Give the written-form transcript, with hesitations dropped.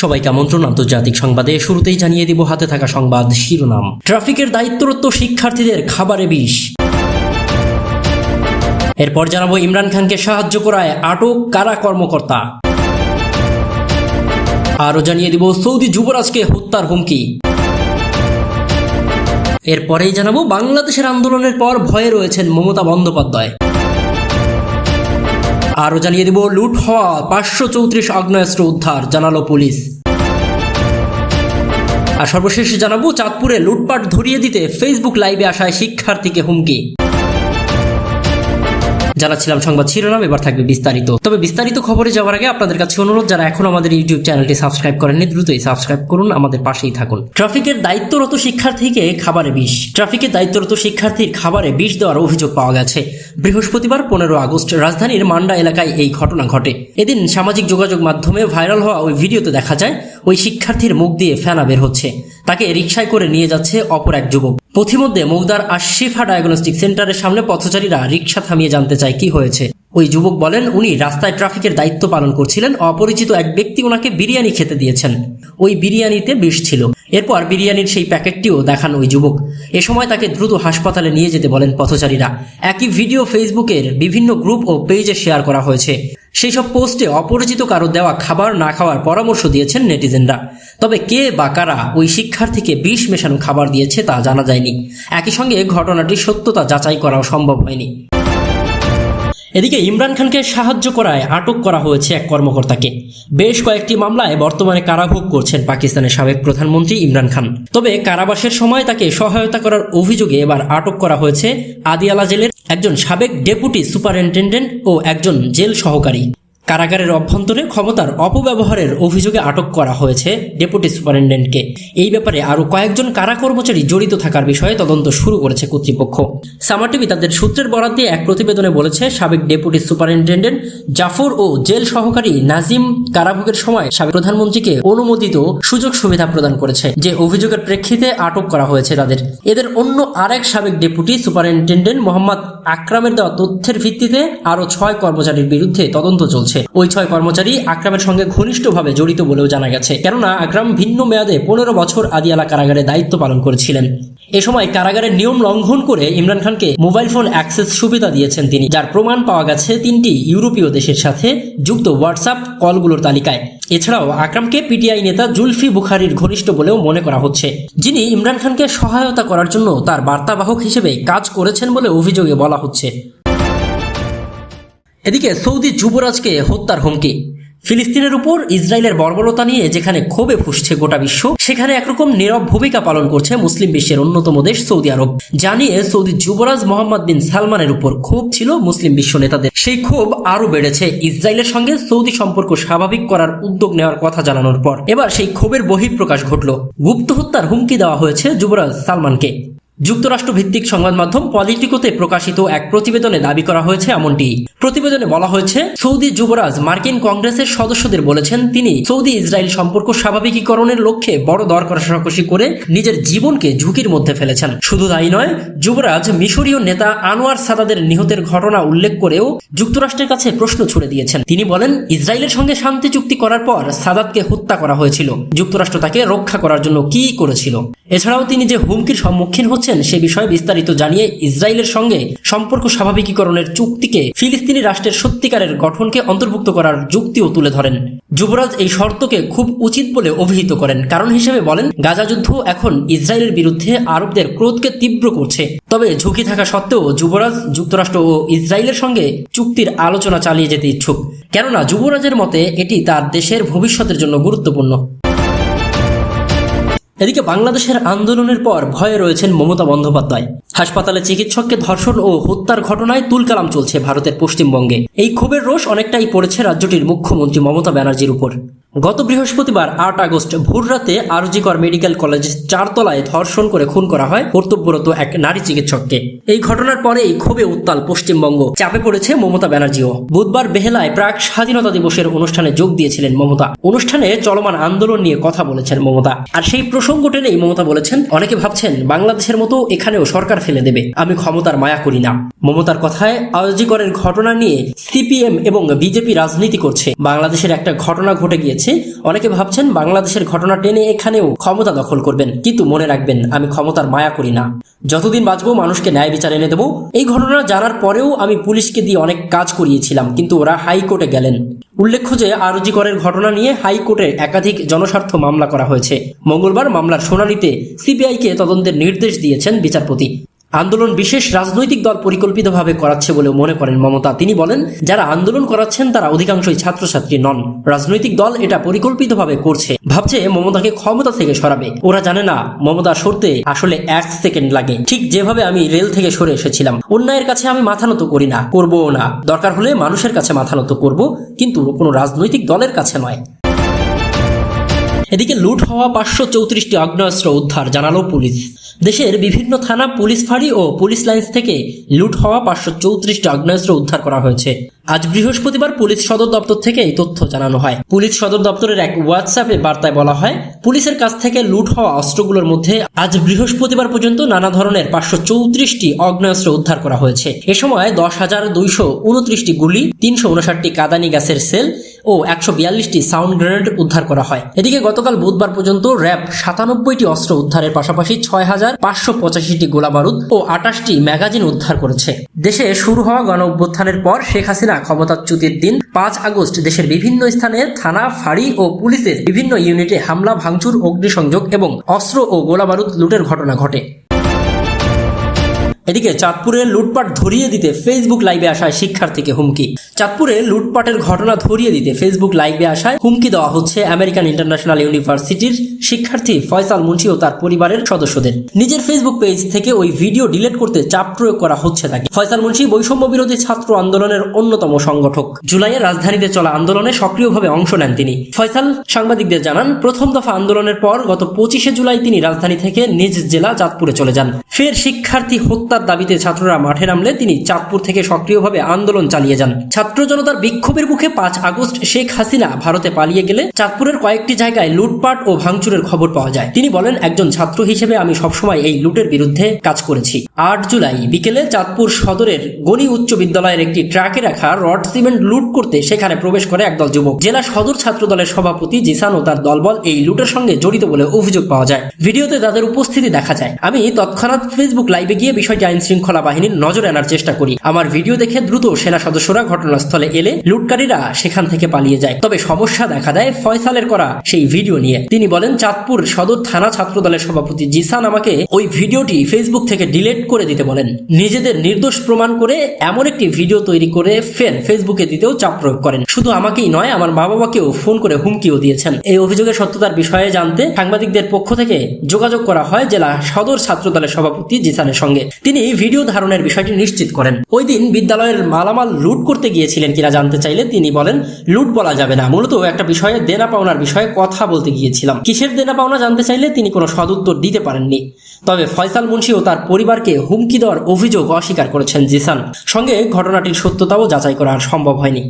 সবাইকে আমন্ত্রণ আন্তর্জাতিক সংবাদে। শুরুতেই জানিয়ে দিব হাতে থাকা সংবাদ শিরোনাম। ট্রাফিকের দায়িত্বরত শিক্ষার্থীদের খাবারে বিষ। এরপর জানাবো ইমরান খানকে সাহায্য করায় আটক কারা কর্মকর্তা। আরও জানিয়ে দিব সৌদি যুবরাজকে হত্যার হুমকি। এরপরেই জানাবো বাংলাদেশের আন্দোলনের পর ভয়ে রয়েছেন মমতা বন্দ্যোপাধ্যায়। আরও জানিয়ে দিব লুট হওয়া 534 আগ্নেয়াস্ত্র উদ্ধার, জানালো পুলিশ। আর সর্বশেষ জানাবো চাঁদপুরে লুটপাট ধরিয়ে দিতে ফেসবুক লাইভে আসায় শিক্ষার্থীকে হুমকি। জানাচ্ছিলাম সংবাদ শিরোনাম, এবার থাকবে বিস্তারিত। তবে বিস্তারিত খবরে যাওয়ার আগে আপনাদের কাছে অনুরোধ, যারা এখন আমাদের ইউটিউব চ্যানেলটি সাবস্ক্রাইব করেননি দ্রুতই সাবস্ক্রাইব করুন, আমাদের পাশেই থাকুন। ট্রাফিকের দায়িত্বরত শিক্ষার্থীকে খাবারে বিষ। ট্রাফিকের দায়িত্বরত শিক্ষার্থীর খাবারে বিষ দেওয়ার অভিযোগ পাওয়া গেছে। বৃহস্পতিবার 15 আগস্ট রাজধানীর মান্ডা এলাকায় এই ঘটনা ঘটে। এদিন সামাজিক যোগাযোগ মাধ্যমে ভাইরাল হওয়া ওই ভিডিওতে দেখা যায় ওই শিক্ষার্থীর মুখ দিয়ে ফেনা বের হচ্ছে। তাকে রিকশায় করে নিয়ে যাচ্ছে অপর এক যুবক। পথিমধ্যে মুগদার আশিফা ডায়াগনস্টিক সেন্টারের সামনে পথচারীরা রিকশা থামিয়ে জানতে চায় কি হয়েছে। ওই যুবক বলেন উনি রাস্তায় ট্রাফিকের দায়িত্ব পালন করছিলেন। অপরিচিত এক ব্যক্তি ওনাকে বিরিয়ানি খেতে দিয়েছেন। ওই বিরিয়ানিতে বিষ ছিল। এরপর বিরিয়ানির সেই প্যাকেটটিও দেখান ওই যুবক। এ সময় তাকে দ্রুত হাসপাতালে নিয়ে যেতে বলেন পথচারীরা। একই ভিডিও ফেসবুকের বিভিন্ন গ্রুপ ও পেজে শেয়ার করা হয়েছে। সেই সব পোস্টে অপরিচিত কারো দেওয়া খাবার না খাওয়ার পরামর্শ দিয়েছেন নেটিজেনরা। তবে কে বা কারা ওই শিক্ষার্থীকে বিষ মেশানো খাবার দিয়েছে তা জানা যায়নি। একই সঙ্গে ঘটনাটির সত্যতা যাচাই করাও সম্ভব হয়নি। এদিকে ইমরান খানকে সাহায্য করায় আটক করা হয়েছে এক কর্মকর্তাকে। বেশ কয়েকটি মামলায় বর্তমানে কারাভোগ করছেন পাকিস্তানের সাবেক প্রধানমন্ত্রী ইমরান খান। তবে কারাবাসের সময় তাকে সহায়তা করার অভিযোগে এবার আটক করা হয়েছে আদিয়ালা জেলের একজন সাবেক ডেপুটি সুপারিনটেন্ডেন্ট ও একজন জেল সহকারী। কারাগারের অভ্যন্তরে ক্ষমতার অপব্যবহারের অভিযোগে আটক করা হয়েছে ডেপুটি সুপারিনটেন্ডেন্টকে। এই ব্যাপারে আরও কয়েকজন কারা কর্মচারী জড়িত থাকার বিষয়ে তদন্ত শুরু করেছে কর্তৃপক্ষ। সামার টিভি তাদের সূত্রের বরাত দিয়ে এক প্রতিবেদনে বলেছে, সাবেক ডেপুটি সুপারিনটেন্ডেন্ট জাফর ও জেল সহকারী নাজিম কারাভোগের সময় সাবেক প্রধানমন্ত্রীকে অনুমোদিত সুযোগ সুবিধা প্রদান করেছে, যে অভিযোগের প্রেক্ষিতে আটক করা হয়েছে তাদের। এদের অন্য আরেক সাবেক ডেপুটি সুপারিনটেন্ডেন্ট মোহাম্মদ আকরামের দেওয়া তথ্যের ভিত্তিতে আরও 6 কর্মচারীর বিরুদ্ধে তদন্ত চলছে। ওই 6 কর্মচারী আকরামের সঙ্গে ঘনিষ্ঠভাবে জড়িত বলেও জানা গেছে, কেননা আকরাম ভিন্ন মেয়াদে 15 বছর আদিয়ালা কারাগারে দায়িত্ব পালন করেছিলেন। এ সময় কারাগারের নিয়ম লঙ্ঘন করে ইমরান খানকে মোবাইল ফোন অ্যাক্সেস সুবিধা দিয়েছেন তিনি, যার প্রমাণ পাওয়া গেছে 3টি ইউরোপীয় দেশের সাথে যুক্ত হোয়াটসঅ্যাপ কলগুলোর তালিকায়। এছাড়াও আকরামকে পিটিআই নেতা জুলফি বুখারীর ঘনিষ্ঠ বলেও মনে করা হচ্ছে, যিনি ইমরান খানকে সহায়তা করার জন্য তার বার্তাবাহক হিসেবে কাজ করেছেন বলে অভিযোগে বলা হচ্ছে। এদিকে সৌদি যুবরাজকে হত্যার হুমকি। ফিলিস্তিনের উপর ইসরায়েলের বর্বরতা নিয়ে যেখানে ক্ষোভে ফুঁসছে গোটা বিশ্ব, সেখানে একরকম নীরব ভূমিকা পালন করছে মুসলিম বিশ্বের অন্যতম দেশ সৌদি আরব। জানিয়ে সৌদি যুবরাজ মোহাম্মদ বিন সালমানের উপর ক্ষোভ ছিল মুসলিম বিশ্ব নেতাদের। সেই ক্ষোভ আরও বেড়েছে ইসরায়েলের সঙ্গে সৌদি সম্পর্ক স্বাভাবিক করার উদ্যোগ নেওয়ার কথা জানানোর পর। এবার সেই ক্ষোভের বহিঃপ্রকাশ ঘটল। গুপ্ত হত্যার হুমকি দেওয়া হয়েছে যুবরাজ সালমানকে। যুক্তরাষ্ট্র ভিত্তিক সংবাদ মাধ্যম পলিটিকোতে প্রকাশিত এক প্রতিবেদনে দাবি করা হয়েছে এমনটি। প্রতিবেদনে বলা হয়েছে, সৌদি যুবরাজ মার্কিন কংগ্রেসের সদস্যদের বলেছেন তিনি সৌদি ইসরায়েল সম্পর্ক স্বাভাবিকীকরণের লক্ষ্যে বড় দর কষাকষি করে নিজের জীবনকে ঝুঁকির মধ্যে ফেলেছেন। শুধু তাই নয়, যুবরাজ মিশরীয় নেতা আনোয়ার সাদাতের নিহতের ঘটনা উল্লেখ করেও যুক্তরাষ্ট্রের কাছে প্রশ্ন ছুড়ে দিয়েছেন। তিনি বলেন, ইসরায়েলের সঙ্গে শান্তি চুক্তি করার পর সাদাতকে হত্যা করা হয়েছিল। যুক্তরাষ্ট্র তাকে রক্ষা করার জন্য কি করেছিল? এছাড়াও তিনি যে হুমকির সম্মুখীন হচ্ছেন সে বিষয়ে বিস্তারিত জানিয়ে ইসরায়েলের সঙ্গে সম্পর্ক স্বাভাবিকীকরণের চুক্তিকে ফিলিস্তিনি রাষ্ট্রের সত্যিকারের গঠনকে অন্তর্ভুক্ত করার যুক্তিও তুলে ধরেন। যুবরাজ এই শর্তকে খুব উচিত বলে অভিহিত করেন। কারণ হিসেবে বলেন, গাজা যুদ্ধ এখন ইসরায়েলের বিরুদ্ধে আরবদের ক্রোধকে তীব্র করছে। তবে ঝুঁকি থাকা সত্ত্বেও যুবরাজ যুক্তরাষ্ট্র ও ইসরায়েলের সঙ্গে চুক্তির আলোচনা চালিয়ে যেতে ইচ্ছুক, কেননা যুবরাজের মতে এটি তার দেশের ভবিষ্যতের জন্য গুরুত্বপূর্ণ। এদিকে বাংলাদেশের আন্দোলনের পর ভয়ে রয়েছেন মমতা বন্দ্যোপাধ্যায়। হাসপাতালে চিকিৎসককে ধর্ষণ ও হত্যার ঘটনায় তুলকালাম চলছে ভারতের পশ্চিমবঙ্গে। এই ক্ষোভের রোষ অনেকটাই পড়েছে রাজ্যটির মুখ্যমন্ত্রী মমতা ব্যানার্জির উপর। গত বৃহস্পতিবার 8 আগস্ট ভোররাতে আরজিকর মেডিকেল কলেজের 4 তলায় ধর্ষণ করে খুন করা হয় কর্তব্যরত এক নারী চিকিৎসককে। এই ঘটনার পরেই ক্ষোভে উত্তাল পশ্চিমবঙ্গ, চাপে পড়েছে মমতা ব্যানার্জিও। বুধবার বেহেলায় প্রাক স্বাধীনতা দিবসের অনুষ্ঠানে যোগ দিয়েছিলেন মমতা। অনুষ্ঠানে চলমান আন্দোলন নিয়ে কথা বলেছেন মমতা। আর সেই প্রসঙ্গ টেনেই মমতা বলেছেন, অনেকে ভাবছেন বাংলাদেশের মতো এখানেও সরকার ফেলে দেবে, আমি ক্ষমতার মায়া করি না। মমতার কথায় আরজিকরের ঘটনা নিয়ে সিপিএম এবং বিজেপি রাজনীতি করছে। বাংলাদেশের একটা ঘটনা ঘটে গিয়েছে, গেছে। অনেকে ভাবছেন বাংলাদেশের ঘটনা টেনে এখানেও ক্ষমতা দখল করবেন, কিন্তু মনে রাখবেন আমি ক্ষমতার মায়া করি না। যতদিন বাঁচবো মানুষকে ন্যায় বিচার এনে দেবো। এই ঘটনা জানার পরেও আমি পুলিশকে দিয়ে অনেক কাজ করিয়েছিলাম, কিন্তু ওরা হাইকোর্টে গেলেন। উল্লেখ্য যে আরজি করের ঘটনা নিয়ে হাইকোর্টে একাধিক জনস্বার্থ মামলা করা হয়েছে। মঙ্গলবার মামলার শুনানিতে সিবিআইকে তদন্তের নির্দেশ দিয়েছেন বিচারপতি। আন্দোলন বিশেষ রাজনৈতিক দল পরিকল্পিতভাবে করাচ্ছে বলেও মনে করেন মমতা। তিনি বলেন, যারা আন্দোলন করাচ্ছেন তারা অধিকাংশই ছাত্রছাত্রী নন, রাজনৈতিক দল এটা পরিকল্পিতভাবে করছে, ভাবছে মমতাকে ক্ষমতা থেকে সরাবে। ওরা জানে না মমতা সরতে আসলে 1 সেকেন্ড লাগে। ঠিক যেভাবে আমি রেল থেকে সরে এসেছিলাম। অন্যায়ের কাছে আমি মাথা নত করি না, করবও না। দরকার হলে মানুষের কাছে মাথা নত করব, কিন্তু কোনো রাজনৈতিক দলের কাছে নয়। এদিকে লুট হওয়া 534টি আগ্নেয়াস্ত্র উদ্ধার জানালো পুলিশ। দেশের বিভিন্ন থানা, পুলিশ ফাঁড়ি ও পুলিশ লাইন্স থেকে লুট হওয়া 534টি আগ্নেয়াস্ত্র উদ্ধার করা হয়েছে। আজ বৃহস্পতিবার পুলিশ সদর দপ্তর থেকে এই তথ্য জানানো হয়। পুলিশ সদর দপ্তরের এক হোয়াটসঅ্যাপে বার্তায় বলা হয়, পুলিশের কাছ থেকে লুট হওয়া অস্ত্রগুলোর মধ্যে আজ বৃহস্পতিবার পর্যন্ত নানা ধরনের 534টি আগ্নেয়াস্ত্র উদ্ধার করা হয়েছে। এ সময় 10,229টি গুলি, 359টি কাঁদানি গ্যাসের সেল ও 142টি সাউন্ড গ্রেনেড উদ্ধার করা হয়। এদিকে গতকাল বুধবার পর্যন্ত র্যাব 97টি অস্ত্র উদ্ধারের পাশাপাশি 6,585টি গোলাবারুদ ও 28টি ম্যাগাজিন উদ্ধার করেছে। দেশে শুরু হওয়া গণ অভ্যুত্থানের পর শেখ হাসিনা ক্ষমতাচ্যুতির দিন 5 আগস্ট দেশের বিভিন্ন স্থানে থানা, ফাঁড়ি ও পুলিশের বিভিন্ন ইউনিটে হামলা, ভাঙচুর, অগ্নিসংযোগ এবং অস্ত্র ও গোলাবারুদ লুটের ঘটনা ঘটে। এদিকে চাঁদপুরে লুটপাট ধরিয়ে দিতে ফেসবুক লাইভে আসায় শিক্ষার্থীকে হুমকি। চাঁদপুরে লুটপাটের ঘটনা ধরিয়ে দিতে ফেসবুক লাইভে আসায় হুমকি দেওয়া হচ্ছে আমেরিকান ইন্টারন্যাশনাল ইউনিভার্সিটির শিক্ষার্থী ফয়সাল মুন্সি ও তার পরিবারের সদস্যদের। নিজের ফেসবুক পেজ থেকে ওই ভিডিও ডিলিট করতে চাপ প্রয়োগ করা হচ্ছে তাকে। ফয়সাল মুন্সি বৈষম্য বিরোধী ছাত্র আন্দোলনের অন্যতম সংগঠক। জুলাইয়ে রাজধানীতে চলা আন্দোলনে সক্রিয়ভাবে অংশ নেন তিনি। ফয়সাল সাংবাদিকদের জানান, প্রথম দফা আন্দোলনের পর গত 25শে জুলাই তিনি রাজধানী থেকে নিজ জেলা চাঁদপুরে চলে যান। ফের শিক্ষার্থী হত্যার দাবিতে ছাত্ররা মাঠে নামলে তিনি চাঁদপুর থেকে সক্রিয়ভাবে আন্দোলন চালিয়ে যান। ছাত্র জনতার বিক্ষোভের মুখে 5 আগস্ট শেখ হাসিনা ভারতে পালিয়ে গেলে চাঁদপুরের কয়েকটি জায়গায় লুটপাট ও ভাঙচুরের খবর পাওয়া যায়। তিনি বলেন, একজন ছাত্র হিসেবে আমি সবসময় এই লুটের বিরুদ্ধে কাজ করেছি। 8 জুলাই বিকেলে চাঁদপুর সদরের গণি উচ্চ বিদ্যালয়ের একটি ট্রাকে রাখা রড সিমেন্ট লুট করতে সেখানে প্রবেশ করে একদল যুবক। জেলা সদর ছাত্র দলের সভাপতি জিসান ও তার দলবল এই লুটের সঙ্গে জড়িত বলে অভিযোগ পাওয়া যায়। ভিডিওতে তাদের উপস্থিতি দেখা যায়। আমি তৎক্ষণাৎ ফেসবুক লাইভে গিয়ে বিষয়টি আইন শৃঙ্খলা বাহিনীর নজরে আনার চেষ্টা করি। আমার ভিডিও দেখে দ্রুত সেনা সদস্যরা ঘটনাস্থলে এলে লুটকারীরা সেখান থেকে পালিয়ে যায়। তবে সমস্যা দেখা দেয় ফয়সালের করা সেই ভিডিও নিয়ে। তিনি বলেন, চাঁদপুর সদর থানা ছাত্র দলের সভাপতি জিসান আমাকে ওই ভিডিওটি ফেসবুক থেকে ডিলিট করে দিতে বলেন। নিজেদের নির্দোষ প্রমাণ করে এমন একটি ভিডিও তৈরি করে ফের ফেসবুকে দিতেও চাপ প্রয়োগ করেন। শুধু আমাকেই নয়, আমার মা বাবাকেও ফোন করে হুমকিও দিয়েছেন। এই অভিযোগের সত্যতার বিষয়ে জানতে সাংবাদিকদের পক্ষ থেকে যোগাযোগ করা হয় জেলা সদর ছাত্র দলের সভাপতি জিসানের সঙ্গে। তিনি ভিডিও ধারণের বিষয়টি নিশ্চিত করেন। ওই দিন বিদ্যালয়ের মালামাল লুট করতে গিয়েছিলেন কিনা জানতে চাইলে তিনি বলেন, লুট বলা যাবে না, মূলত একটা বিষয়ে দেনা পাওনার বিষয়ে কথা বলতে গিয়েছিলাম। কিসের দেনা পাওনা জানতে চাইলে তিনি কোনো সদুত্তর দিতে পারেননি। তবে ফয়সাল মুন্সি ও তার পরিবারকে হুমকি দেওয়ার অভিযোগ অস্বীকার করেছেন জিসান। সঙ্গে ঘটনাটির সত্যতাও যাচাই করা সম্ভব হয়নি।